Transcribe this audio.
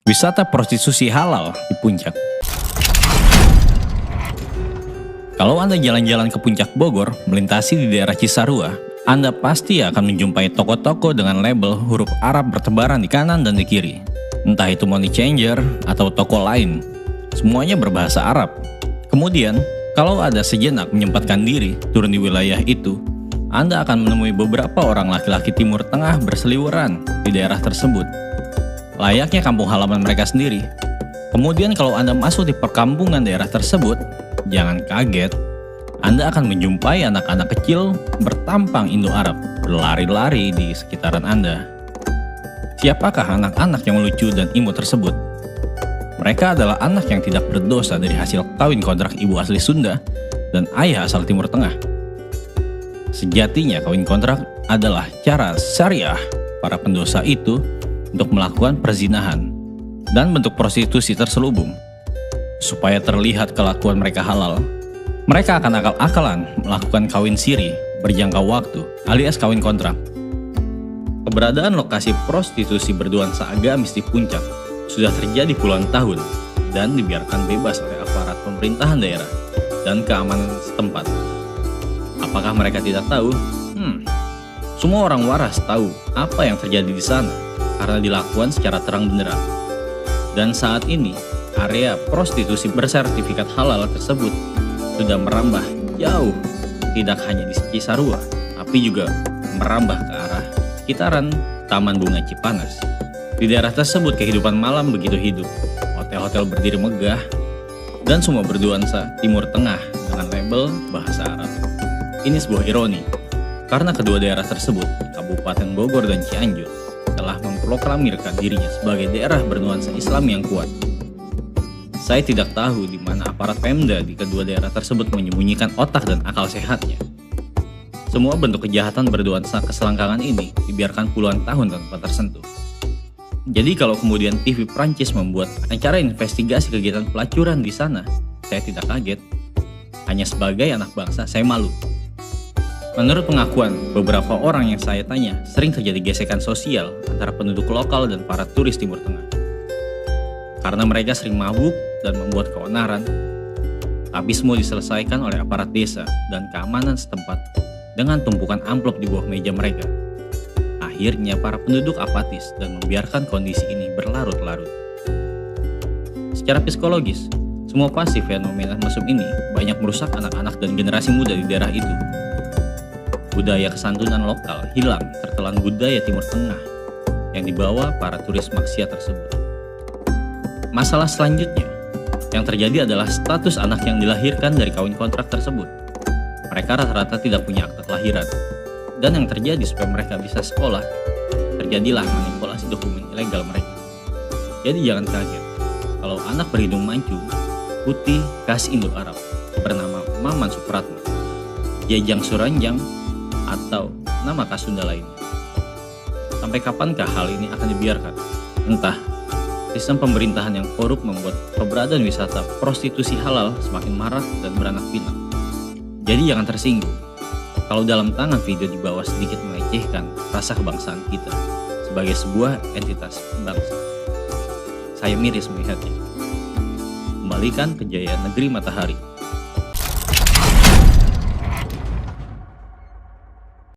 Wisata prostitusi halal di Puncak. Kalau Anda jalan-jalan ke Puncak Bogor, melintasi di daerah Cisarua, Anda pasti akan menjumpai toko-toko dengan label huruf Arab bertebaran di kanan dan di kiri. Entah itu money changer atau toko lain, semuanya berbahasa Arab. Kemudian, kalau ada sejenak menyempatkan diri turun di wilayah itu, Anda akan menemui beberapa orang laki-laki Timur Tengah berseliweran di daerah tersebut. Layaknya kampung halaman mereka sendiri. Kemudian kalau Anda masuk di perkampungan daerah tersebut, jangan kaget, Anda akan menjumpai anak-anak kecil bertampang Indo-Arab berlari-lari di sekitaran Anda. Siapakah anak-anak yang lucu dan imut tersebut? Mereka adalah anak yang tidak berdosa dari hasil kawin kontrak ibu asli Sunda dan ayah asal Timur Tengah. Sejatinya kawin kontrak adalah cara syariah para pendosa itu untuk melakukan perzinahan dan bentuk prostitusi terselubung. Supaya terlihat kelakuan mereka halal, mereka akan akal-akalan melakukan kawin siri berjangka waktu alias kawin kontrak. Keberadaan lokasi prostitusi bernuansa agamis di Puncak sudah terjadi puluhan tahun dan dibiarkan bebas oleh aparat pemerintahan daerah dan keamanan setempat. Apakah mereka tidak tahu? Semua orang waras tahu apa yang terjadi di sana karena dilakukan secara terang benderang. Dan saat ini, area prostitusi bersertifikat halal tersebut sudah merambah jauh, tidak hanya di Cisarua, tapi juga merambah ke arah sekitaran Taman Bunga Cipanas. Di daerah tersebut kehidupan malam begitu hidup, hotel-hotel berdiri megah, dan semua bernuansa Timur Tengah dengan label bahasa Arab. Ini sebuah ironi, karena kedua daerah tersebut, Kabupaten Bogor dan Cianjur, telah memproklamirkan dirinya sebagai daerah bernuansa Islam yang kuat. Saya tidak tahu di mana aparat Pemda di kedua daerah tersebut menyembunyikan otak dan akal sehatnya. Semua bentuk kejahatan bernuansa keselangkangan ini dibiarkan puluhan tahun tanpa tersentuh. Jadi kalau kemudian TV Prancis membuat acara investigasi kegiatan pelacuran di sana, saya tidak kaget. Hanya sebagai anak bangsa, saya malu. Menurut pengakuan beberapa orang yang saya tanya, sering terjadi gesekan sosial antara penduduk lokal dan para turis Timur Tengah. Karena mereka sering mabuk dan membuat keonaran, tapi semua diselesaikan oleh aparat desa dan keamanan setempat dengan tumpukan amplop di bawah meja mereka. Akhirnya para penduduk apatis dan membiarkan kondisi ini berlarut-larut. Secara psikologis, semua pasti fenomena mesum ini banyak merusak anak-anak dan generasi muda di daerah itu. Budaya kesantunan lokal hilang tertelan budaya Timur Tengah yang dibawa para turis maksiat tersebut. Masalah selanjutnya yang terjadi adalah status anak yang dilahirkan dari kawin kontrak tersebut. Mereka rata-rata tidak punya akta kelahiran, dan yang terjadi supaya mereka bisa sekolah, terjadilah manipulasi dokumen ilegal mereka. Jadi jangan kaget kalau anak berhidung mancung, putih, khas Indo-Arab bernama Maman Supratman, Jajang Suranjang, atau nama khas Sunda lainnya. Sampai kapankah hal ini akan dibiarkan? Entah, sistem pemerintahan yang korup membuat keberadaan wisata prostitusi halal semakin marak dan beranak pinak. Jadi jangan tersinggung kalau dalam tangan video di bawah sedikit melecehkan rasa kebangsaan kita sebagai sebuah entitas bangsa. Saya miris melihatnya. Kembalikan kejayaan negeri matahari.